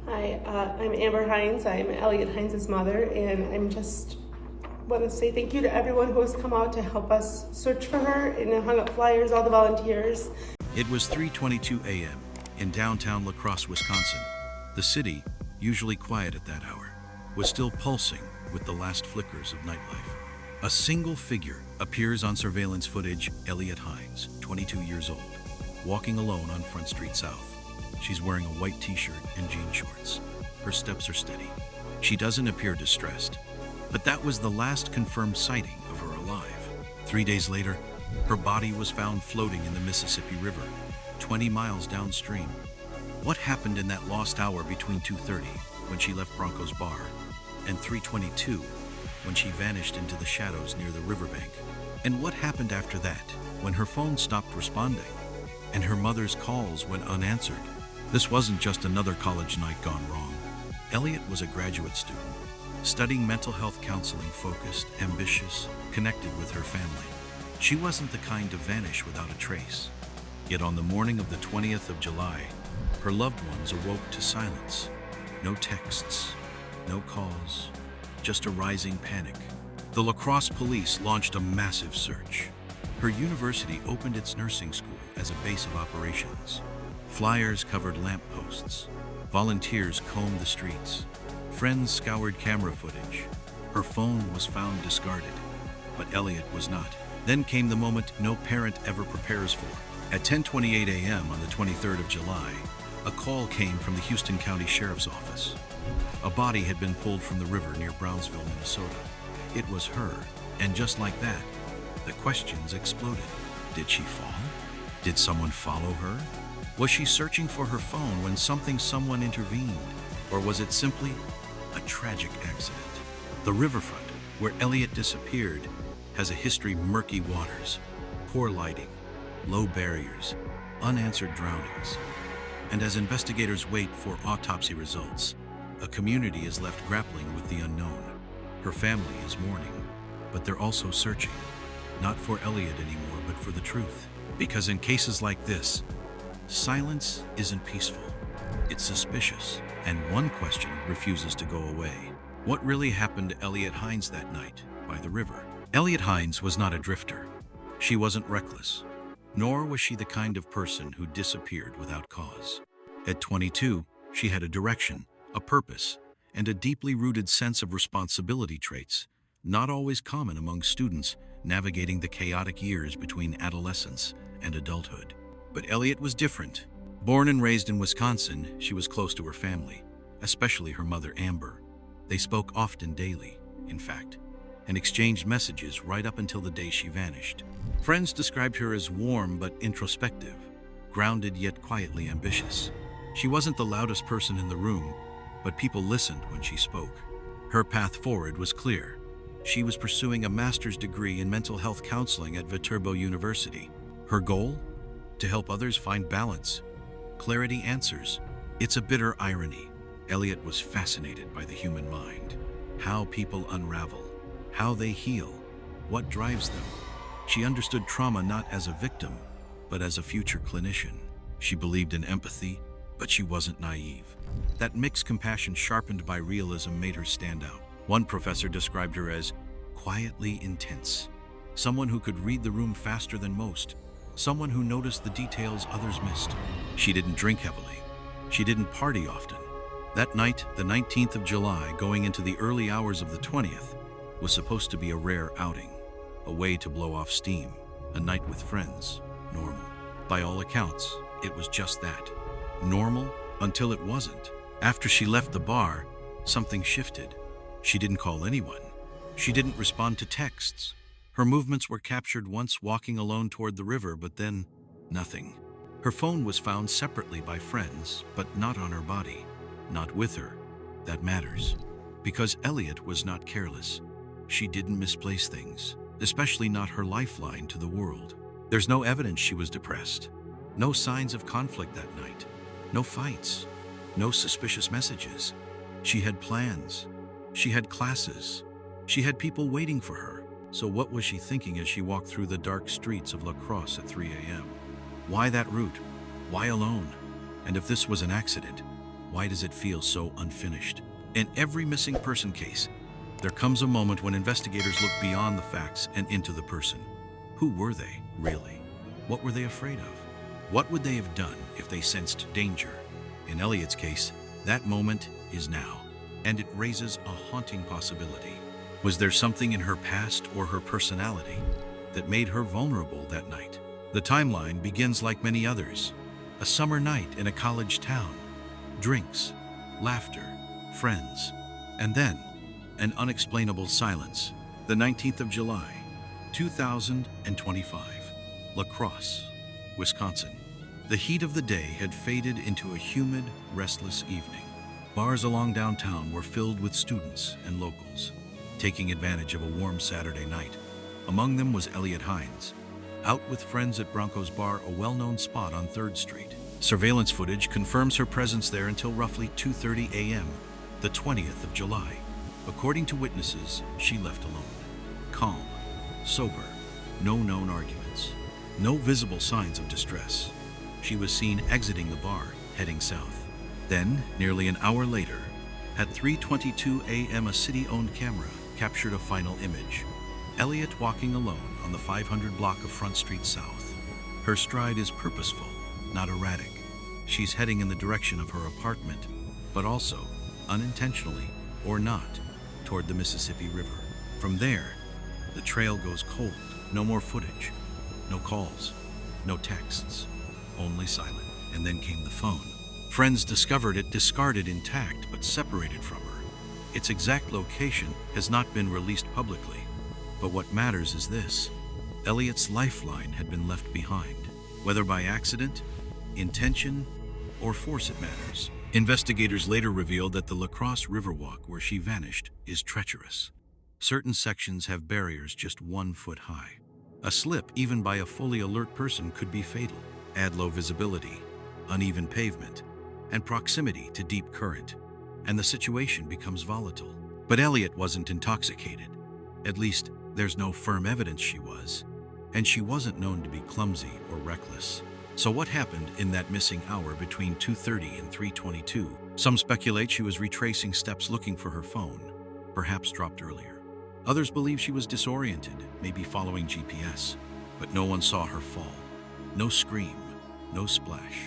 Hi, I'm Amber Heinz. I'm Eliotte Heinz's mother, and I'm just want to say thank you to everyone who has come out to help us search for her and hung up flyers, all the volunteers. It was 3:22 a.m. in downtown La Crosse, Wisconsin. The city, usually quiet at that hour, was still pulsing with the last flickers of nightlife. A single figure appears on surveillance footage: Eliotte Heinz, 22 years old, walking alone on Front Street South. She's wearing a white t-shirt and jean shorts. Her steps are steady. She doesn't appear distressed. But that was the last confirmed sighting of her alive. 3 days later, her body was found floating in the Mississippi River, 20 miles downstream. What happened in that lost hour between 2:30, when she left Broncos Bar, and 3:22, when she vanished into the shadows near the riverbank? And what happened after that, when her phone stopped responding, and her mother's calls went unanswered? This wasn't just another college night gone wrong. Eliotte was a graduate student, studying mental health counseling, focused, ambitious, connected with her family. She wasn't the kind to vanish without a trace. Yet on the morning of the 20th of July, her loved ones awoke to silence. No texts, no calls, just a rising panic. The La Crosse police launched a massive search. Her university opened its nursing school as a base of operations. Flyers covered lampposts. Volunteers combed the streets. Friends scoured camera footage. Her phone was found discarded, but Eliotte was not. Then came the moment no parent ever prepares for. At 10:28 a.m. on the 23rd of July, a call came from the Houston County Sheriff's Office. A body had been pulled from the river near Brownsville, Minnesota. It was her, and just like that, the questions exploded. Did she fall? Did someone follow her? Was she searching for her phone when someone intervened? Or was it simply a tragic accident? The riverfront, where Eliotte disappeared, has a history: murky waters, poor lighting, low barriers, unanswered drownings. And as investigators wait for autopsy results, a community is left grappling with the unknown. Her family is mourning, but they're also searching, not for Eliotte anymore, but for the truth. Because in cases like this, silence isn't peaceful, it's suspicious, and one question refuses to go away. What really happened to Eliotte Heinz that night by the river? Eliotte Heinz was not a drifter. She wasn't reckless, nor was she the kind of person who disappeared without cause. At 22, she had a direction, a purpose, and a deeply rooted sense of responsibility, traits not always common among students navigating the chaotic years between adolescence and adulthood. But Eliotte was different. Born and raised in Wisconsin, she was close to her family, especially her mother, Amber. They spoke often, daily, in fact, and exchanged messages right up until the day she vanished. Friends described her as warm but introspective, grounded yet quietly ambitious. She wasn't the loudest person in the room, but people listened when she spoke. Her path forward was clear. She was pursuing a master's degree in mental health counseling at Viterbo University. Her goal? To help others find balance, clarity, answers. It's a bitter irony. Eliotte was fascinated by the human mind, how people unravel, how they heal, what drives them. She understood trauma not as a victim, but as a future clinician. She believed in empathy, but she wasn't naive. That mixed compassion sharpened by realism made her stand out. One professor described her as quietly intense, someone who could read the room faster than most, someone who noticed the details others missed. She didn't drink heavily. She didn't party often. That night, the 19th of July, going into the early hours of the 20th, was supposed to be a rare outing, a way to blow off steam, a night with friends, normal. By all accounts, it was just that, normal until it wasn't. After she left the bar, something shifted. She didn't call anyone. She didn't respond to texts. Her movements were captured once walking alone toward the river, but then nothing. Her phone was found separately by friends, but not on her body, not with her. That matters, because Eliotte was not careless. She didn't misplace things, especially not her lifeline to the world. There's no evidence she was depressed, no signs of conflict that night, no fights, no suspicious messages. She had plans, she had classes, she had people waiting for her. So what was she thinking as she walked through the dark streets of La Crosse at 3 a.m.? Why that route? Why alone? And if this was an accident, Why does it feel so unfinished? In every missing person case, there comes a moment when investigators look beyond the facts and into the person. Who were they, really? What were they afraid of? What would they have done if they sensed danger? In Elliott's case, that moment is now, and it raises a haunting possibility. Was there something in her past or her personality that made her vulnerable that night? The timeline begins like many others. A summer night in a college town. Drinks, laughter, friends, and then an unexplainable silence. The 19th of July, 2025, La Crosse, Wisconsin. The heat of the day had faded into a humid, restless evening. Bars along downtown were filled with students and locals, taking advantage of a warm Saturday night. Among them was Eliotte Heinz, out with friends at Broncos Bar, a well-known spot on 3rd Street. Surveillance footage confirms her presence there until roughly 2:30 a.m., the 20th of July. According to witnesses, she left alone. Calm, sober, no known arguments, no visible signs of distress. She was seen exiting the bar, heading south. Then, nearly an hour later, at 3:22 a.m., a city-owned camera captured a final image. Eliotte walking alone on the 500 block of Front Street South. Her stride is purposeful, not erratic. She's heading in the direction of her apartment, but also, unintentionally or not, toward the Mississippi River. From there, the trail goes cold. No more footage, no calls, no texts, only silent. And then came the phone. Friends discovered it discarded intact but separated from her. Its exact location has not been released publicly. But what matters is this: Elliott's lifeline had been left behind. Whether by accident, intention, or force, it matters. Investigators later revealed that the La Crosse Riverwalk where she vanished is treacherous. Certain sections have barriers just 1 foot high. A slip, even by a fully alert person, could be fatal. Add low visibility, uneven pavement, and proximity to deep current, and the situation becomes volatile. But Eliotte wasn't intoxicated. At least, there's no firm evidence she was. And she wasn't known to be clumsy or reckless. So what happened in that missing hour between 2:30 and 3:22? Some speculate she was retracing steps looking for her phone, perhaps dropped earlier. Others believe she was disoriented, maybe following GPS. But no one saw her fall. No scream, no splash.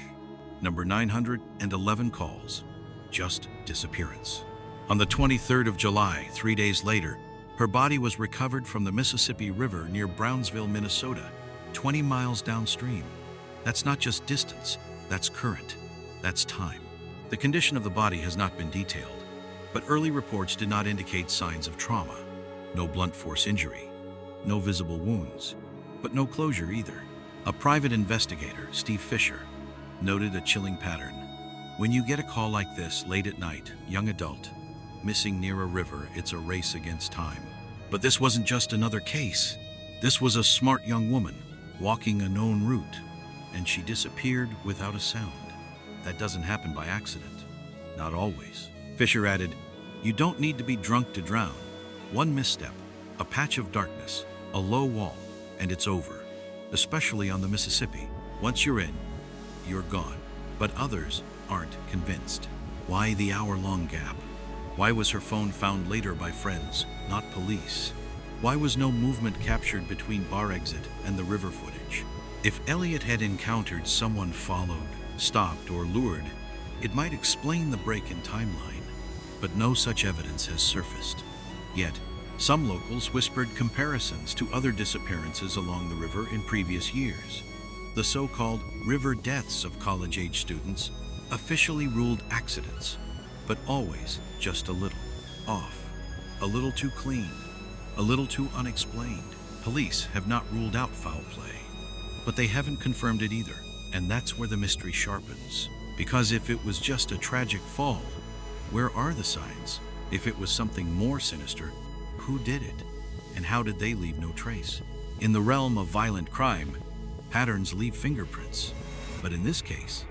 Number 911 calls, just disappearance. On the 23rd of July, 3 days later, her body was recovered from the Mississippi River near Brownsville, Minnesota, 20 miles downstream. That's not just distance, that's current, that's time. The condition of the body has not been detailed, but early reports did not indicate signs of trauma. No blunt force injury, no visible wounds, but no closure either. A private investigator, Steve Fisher, noted a chilling pattern. When you get a call like this late at night, young adult, missing near a river, it's a race against time. But this wasn't just another case. This was a smart young woman, walking a known route, and she disappeared without a sound. That doesn't happen by accident. Not always. Fisher added, "You don't need to be drunk to drown. One misstep, a patch of darkness, a low wall, and it's over. Especially on the Mississippi. Once you're in, you're gone." But others aren't convinced. Why the hour-long gap? Why was her phone found later by friends, not police? Why was no movement captured between bar exit and the river footage? If Eliotte had encountered someone followed, stopped, or lured, it might explain the break in timeline. But no such evidence has surfaced. Yet, some locals whispered comparisons to other disappearances along the river in previous years. The so-called river deaths of college-age students, officially ruled accidents, but always just a little off, a little too clean, a little too unexplained. Police have not ruled out foul play, but they haven't confirmed it either. And that's where the mystery sharpens. Because if it was just a tragic fall, where are the signs? If it was something more sinister, who did it? And how did they leave no trace? In the realm of violent crime, patterns leave fingerprints. But in this case,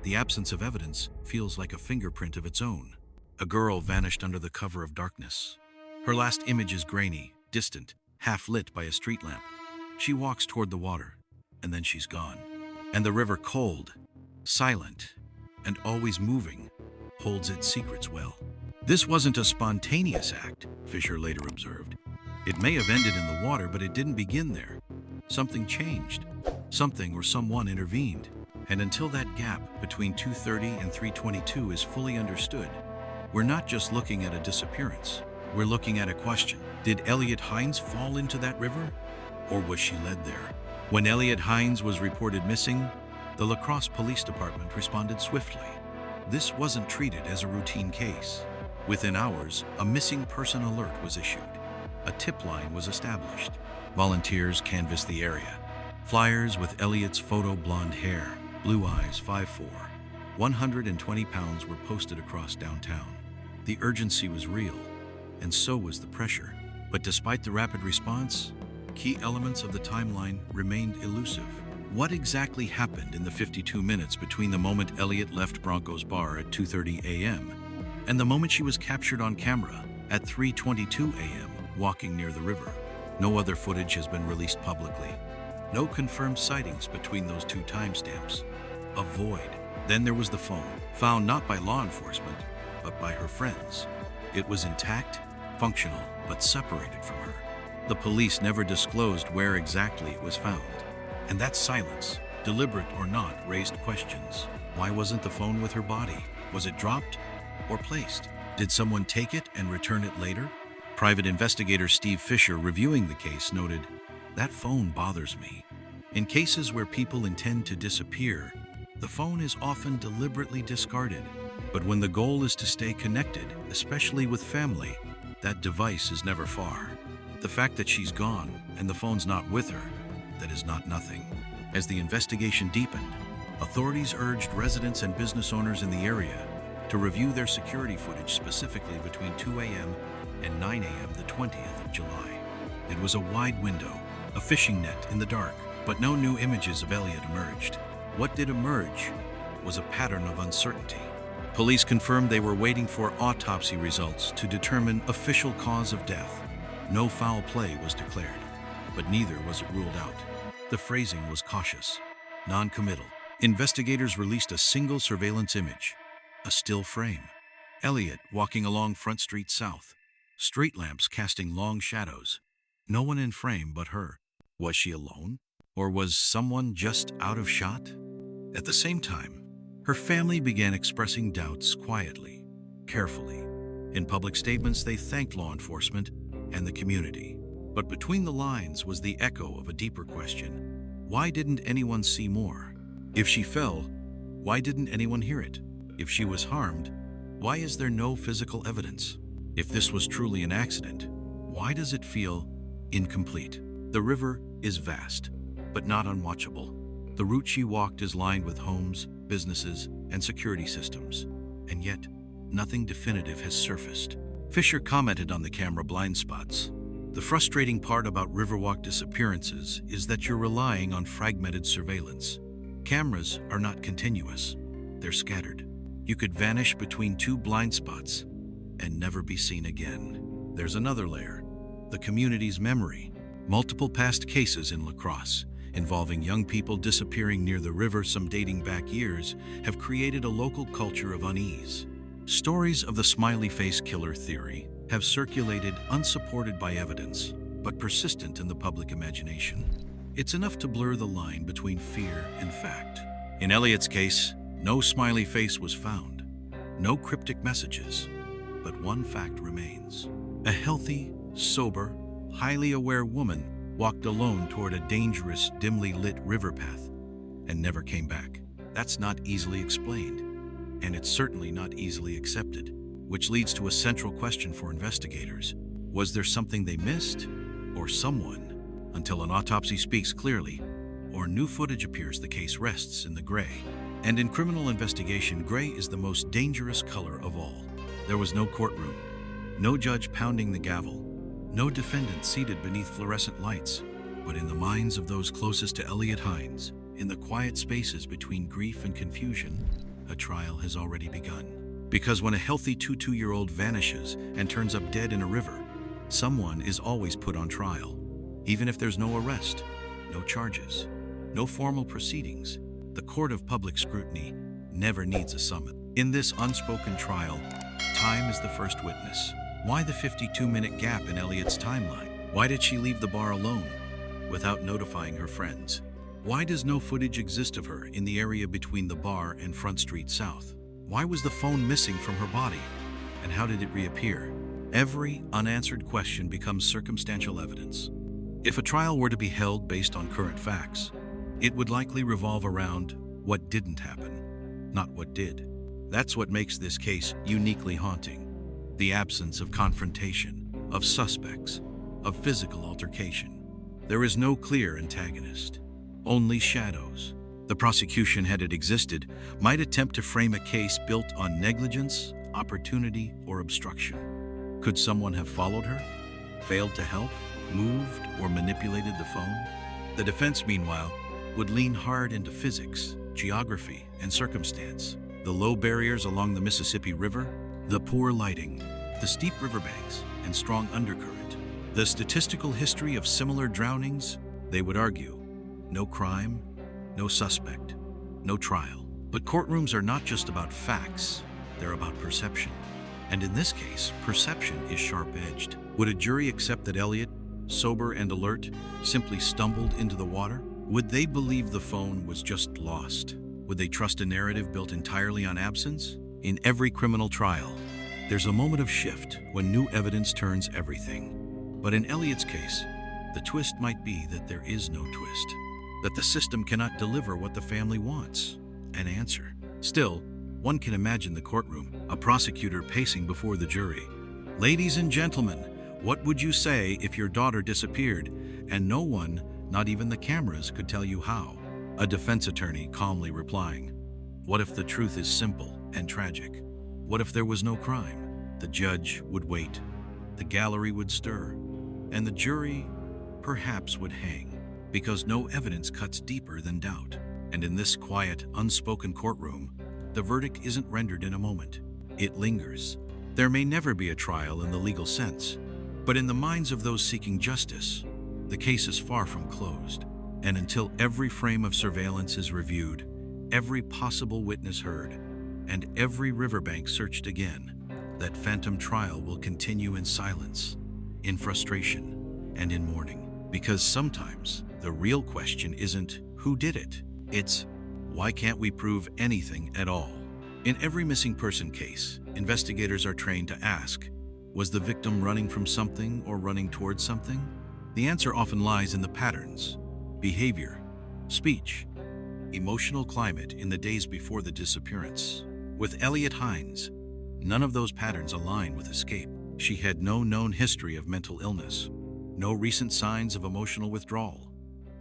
the absence of evidence feels like a fingerprint of its own. A girl vanished under the cover of darkness. Her last image is grainy, distant, half lit by a street lamp. She walks toward the water, and then she's gone. And the river cold, silent, and always moving, holds its secrets well. This wasn't a spontaneous act, Fisher later observed. It may have ended in the water, but it didn't begin there. Something changed. Something or someone intervened. And until that gap between 2:30 and 3:22 is fully understood, we're not just looking at a disappearance. We're looking at a question. Did Eliotte Heinz fall into that river? Or was she led there? When Eliotte Heinz was reported missing, the La Crosse Police Department responded swiftly. This wasn't treated as a routine case. Within hours, a missing person alert was issued. A tip line was established. Volunteers canvassed the area. Flyers with Eliotte's photo blonde hair, blue eyes, 5'4", 120 pounds were posted across downtown. The urgency was real, and so was the pressure. But despite the rapid response, key elements of the timeline remained elusive. What exactly happened in the 52 minutes between the moment Eliotte left Broncos Bar at 2:30 a.m. and the moment she was captured on camera at 3:22 a.m. walking near the river? No other footage has been released publicly. No confirmed sightings between those two timestamps. A void. Then there was the phone, found not by law enforcement, but by her friends. It was intact, functional, but separated from her. The police never disclosed where exactly it was found. And that silence, deliberate or not, raised questions. Why wasn't the phone with her body? Was it dropped or placed? Did someone take it and return it later? Private investigator Steve Fisher, reviewing the case, noted, "That phone bothers me. In cases where people intend to disappear, the phone is often deliberately discarded. But when the goal is to stay connected, especially with family, that device is never far. The fact that she's gone and the phone's not with her, that is not nothing." As the investigation deepened, authorities urged residents and business owners in the area to review their security footage, specifically between 2 a.m. and 9 a.m. the 20th of July. It was a wide window, a fishing net in the dark, but no new images of Eliotte emerged. What did emerge was a pattern of uncertainty. Police confirmed they were waiting for autopsy results to determine official cause of death. No foul play was declared, but neither was it ruled out. The phrasing was cautious, non-committal. Investigators released a single surveillance image, a still frame. Eliotte walking along Front Street South, street lamps casting long shadows. No one in frame but her. Was she alone? Or was someone just out of shot? At the same time, her family began expressing doubts quietly, carefully. In public statements, they thanked law enforcement and the community. But between the lines was the echo of a deeper question. Why didn't anyone see more? If she fell, why didn't anyone hear it? If she was harmed, why is there no physical evidence? If this was truly an accident, why does it feel incomplete? The river is vast, but not unwatchable. The route she walked is lined with homes, businesses, and security systems, and yet nothing definitive has surfaced. Fisher commented on the camera blind spots. The frustrating part about Riverwalk disappearances is that you're relying on fragmented surveillance. Cameras are not continuous. They're scattered. You could vanish between two blind spots and never be seen again. There's another layer, the community's memory. Multiple past cases in La Crosse involving young people disappearing near the river, some dating back years, have created a local culture of unease. Stories of the smiley face killer theory have circulated unsupported by evidence, but persistent in the public imagination. It's enough to blur the line between fear and fact. In Eliotte's case, no smiley face was found, no cryptic messages, but one fact remains. A healthy, sober, highly aware woman walked alone toward a dangerous, dimly lit river path and never came back. That's not easily explained, and it's certainly not easily accepted, which leads to a central question for investigators. Was there something they missed, or someone? Until an autopsy speaks clearly, or new footage appears, the case rests in the gray. And in criminal investigation, gray is the most dangerous color of all. There was no courtroom, no judge pounding the gavel, no defendant seated beneath fluorescent lights, but in the minds of those closest to Eliotte Heinz, in the quiet spaces between grief and confusion, a trial has already begun. Because when a healthy 22-year-old vanishes and turns up dead in a river, someone is always put on trial. Even if there's no arrest, no charges, no formal proceedings, the court of public scrutiny never needs a summons. In this unspoken trial, time is the first witness. Why the 52-minute gap in Elliott's timeline? Why did she leave the bar alone, without notifying her friends? Why does no footage exist of her in the area between the bar and Front Street South? Why was the phone missing from her body, and how did it reappear? Every unanswered question becomes circumstantial evidence. If a trial were to be held based on current facts, it would likely revolve around what didn't happen, not what did. That's what makes this case uniquely haunting. The absence of confrontation, of suspects, of physical altercation. There is no clear antagonist, only shadows. The prosecution, had it existed, might attempt to frame a case built on negligence, opportunity, or obstruction. Could someone have followed her, failed to help, moved, or manipulated the phone? The defense, meanwhile, would lean hard into physics, geography, and circumstance. The low barriers along the Mississippi River, the poor lighting, the steep riverbanks, and strong undercurrent. The statistical history of similar drownings, they would argue. No crime, no suspect, no trial. But courtrooms are not just about facts, they're about perception. And in this case, perception is sharp-edged. Would a jury accept that Elliott, sober and alert, simply stumbled into the water? Would they believe the phone was just lost? Would they trust a narrative built entirely on absence? In every criminal trial, there's a moment of shift when new evidence turns everything. But in Elliott's case, the twist might be that there is no twist, that the system cannot deliver what the family wants, an answer. Still, one can imagine the courtroom, a prosecutor pacing before the jury. Ladies and gentlemen, what would you say if your daughter disappeared and no one, not even the cameras, could tell you how? A defense attorney calmly replying, "What if the truth is simple and tragic? What if there was no crime?" The judge would wait, the gallery would stir, and the jury perhaps would hang, because no evidence cuts deeper than doubt. And in this quiet, unspoken courtroom, the verdict isn't rendered in a moment. It lingers. There may never be a trial in the legal sense, but in the minds of those seeking justice, the case is far from closed. And until every frame of surveillance is reviewed, every possible witness heard, and every riverbank searched again, that phantom trial will continue in silence, in frustration, and in mourning. Because sometimes the real question isn't who did it, it's why can't we prove anything at all? In every missing person case, investigators are trained to ask, was the victim running from something or running towards something? The answer often lies in the patterns, behavior, speech, emotional climate in the days before the disappearance. With Eliotte Heinz, none of those patterns align with escape. She had no known history of mental illness, no recent signs of emotional withdrawal,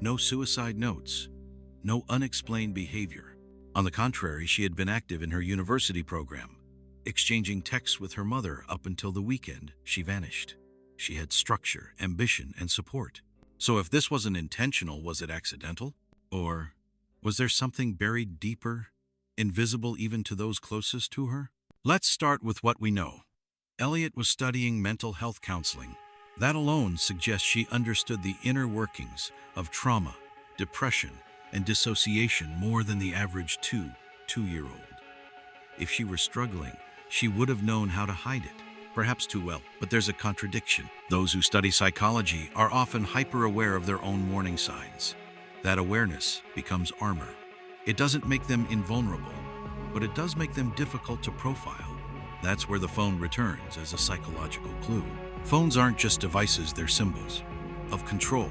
no suicide notes, no unexplained behavior. On the contrary, she had been active in her university program, exchanging texts with her mother up until the weekend she vanished. She had structure, ambition, and support. So if this wasn't intentional, was it accidental? Or was there something buried deeper, invisible even to those closest to her? Let's start with what we know. Elliott was studying mental health counseling. That alone suggests she understood the inner workings of trauma, depression, and dissociation more than the average two-year-old. If she were struggling, she would have known how to hide it. Perhaps too well, but there's a contradiction. Those who study psychology are often hyper-aware of their own warning signs. That awareness becomes armor. It doesn't make them invulnerable, but it does make them difficult to profile. That's where the phone returns as a psychological clue. Phones aren't just devices, they're symbols of control,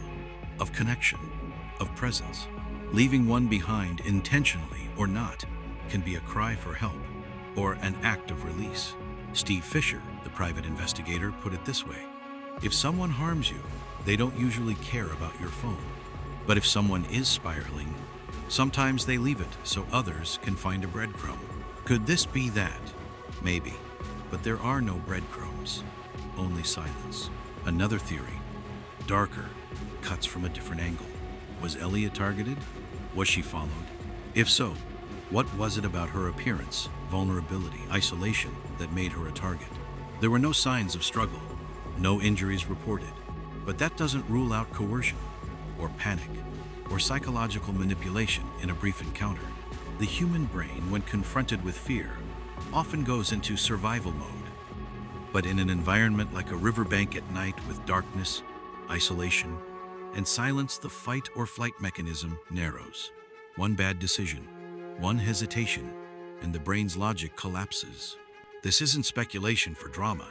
of connection, of presence. Leaving one behind, intentionally or not, can be a cry for help or an act of release. Steve Fisher, the private investigator, put it this way: if someone harms you, they don't usually care about your phone. But if someone is spiraling, sometimes they leave it so others can find a breadcrumb. Could this be that? Maybe. But there are no breadcrumbs, only silence. Another theory, darker, cuts from a different angle. Was Elliott targeted? Was she followed? If so, what was it about her appearance, vulnerability, isolation that made her a target? There were no signs of struggle, no injuries reported, but that doesn't rule out coercion, or panic, or psychological manipulation in a brief encounter. The human brain, when confronted with fear, often goes into survival mode. But in an environment like a riverbank at night with darkness, isolation, and silence, the fight or flight mechanism narrows. One bad decision, one hesitation, and the brain's logic collapses. This isn't speculation for drama,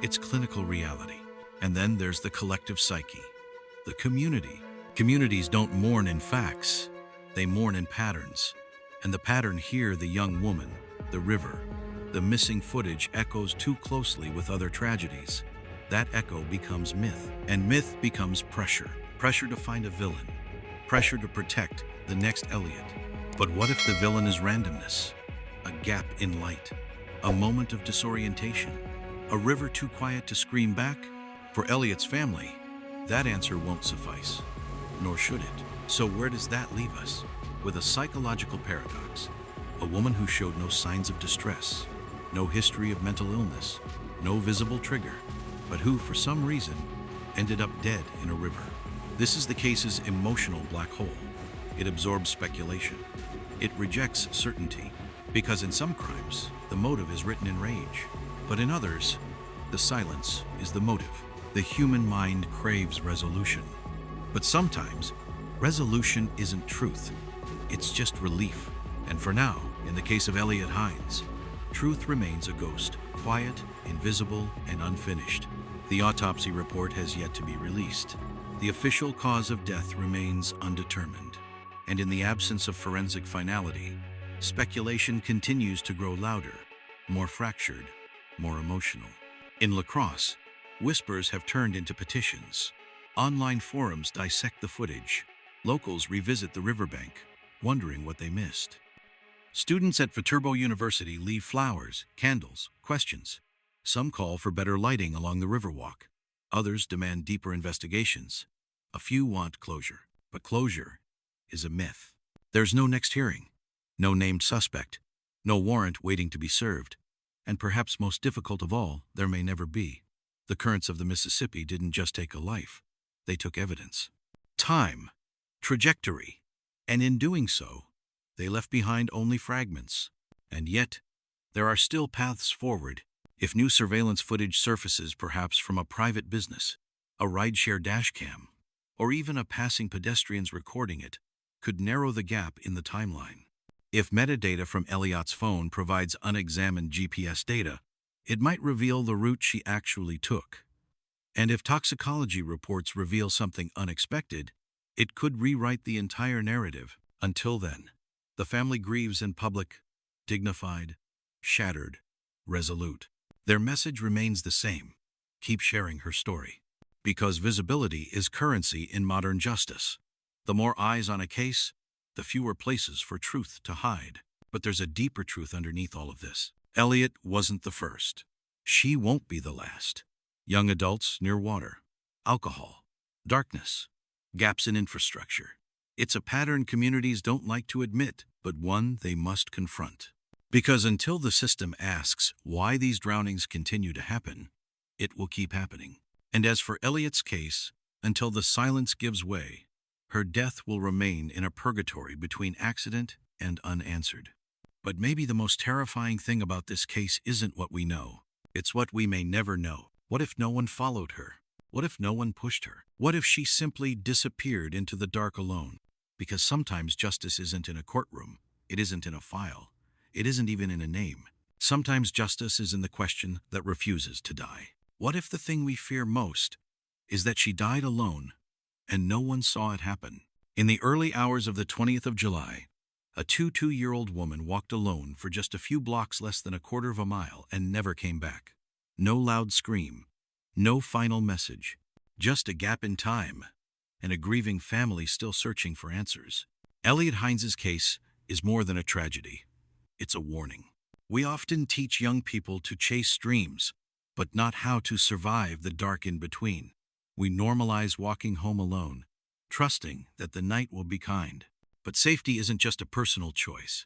it's clinical reality. And then there's the collective psyche, the community. Communities don't mourn in facts, they mourn in patterns. And the pattern here, the young woman, the river, the missing footage echoes too closely with other tragedies. That echo becomes myth, and myth becomes pressure. Pressure to find a villain, pressure to protect the next Elliott. But what if the villain is randomness? A gap in light, a moment of disorientation, a river too quiet to scream back? For Elliott's family, that answer won't suffice, nor should it. So where does that leave us? With a psychological paradox, a woman who showed no signs of distress, no history of mental illness, no visible trigger, but who, for some reason, ended up dead in a river. This is the case's emotional black hole. It absorbs speculation. It rejects certainty, because in some crimes, the motive is written in rage. But in others, the silence is the motive. The human mind craves resolution. But sometimes, resolution isn't truth. It's just relief. And for now, in the case of Eliotte Heinz, truth remains a ghost, quiet, invisible, and unfinished. The autopsy report has yet to be released. The official cause of death remains undetermined. And in the absence of forensic finality, speculation continues to grow louder, more fractured, more emotional. In La Crosse, whispers have turned into petitions. Online forums dissect the footage. Locals revisit the riverbank, wondering what they missed. Students at Viterbo University leave flowers, candles, questions. Some call for better lighting along the Riverwalk. Others demand deeper investigations. A few want closure, but closure is a myth. There's no next hearing, no named suspect, no warrant waiting to be served, and perhaps most difficult of all, there may never be. The currents of the Mississippi didn't just take a life, they took evidence, time, trajectory, and in doing so, they left behind only fragments. And yet, there are still paths forward. If new surveillance footage surfaces, perhaps from a private business, a rideshare dashcam, or even a passing pedestrian's recording it, could narrow the gap in the timeline. If metadata from Elliott's phone provides unexamined GPS data, it might reveal the route she actually took. And if toxicology reports reveal something unexpected, it could rewrite the entire narrative. Until then, the family grieves in public, dignified, shattered, resolute. Their message remains the same: keep sharing her story. Because visibility is currency in modern justice. The more eyes on a case, the fewer places for truth to hide. But there's a deeper truth underneath all of this. Elliott wasn't the first. She won't be the last. Young adults near water, alcohol, darkness, gaps in infrastructure. It's a pattern communities don't like to admit, but one they must confront. Because until the system asks why these drownings continue to happen, it will keep happening. And as for Elliott's case, until the silence gives way, her death will remain in a purgatory between accident and unanswered. But maybe the most terrifying thing about this case isn't what we know. It's what we may never know. What if no one followed her? What if no one pushed her? What if she simply disappeared into the dark alone? Because sometimes justice isn't in a courtroom. It isn't in a file. It isn't even in a name. Sometimes justice is in the question that refuses to die. What if the thing we fear most is that she died alone and no one saw it happen? In the early hours of the 20th of July, a 22-year-old woman walked alone for just a few blocks, less than a quarter of a mile, and never came back. No loud scream, no final message, just a gap in time, and a grieving family still searching for answers. Eliotte Heinz's case is more than a tragedy. It's a warning. We often teach young people to chase dreams, but not how to survive the dark in between. We normalize walking home alone, trusting that the night will be kind. But safety isn't just a personal choice.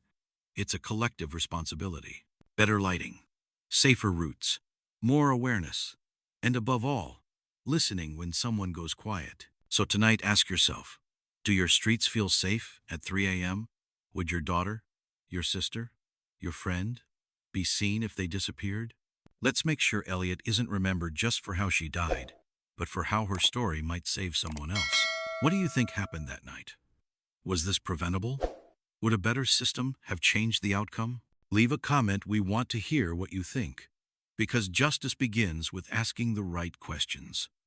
It's a collective responsibility. Better lighting, safer routes, more awareness, and above all, listening when someone goes quiet. So tonight, ask yourself, do your streets feel safe at 3 a.m.? Would your daughter, your sister, your friend, be seen if they disappeared? Let's make sure Elliott isn't remembered just for how she died, but for how her story might save someone else. What do you think happened that night? Was this preventable? Would a better system have changed the outcome? Leave a comment, we want to hear what you think. Because justice begins with asking the right questions.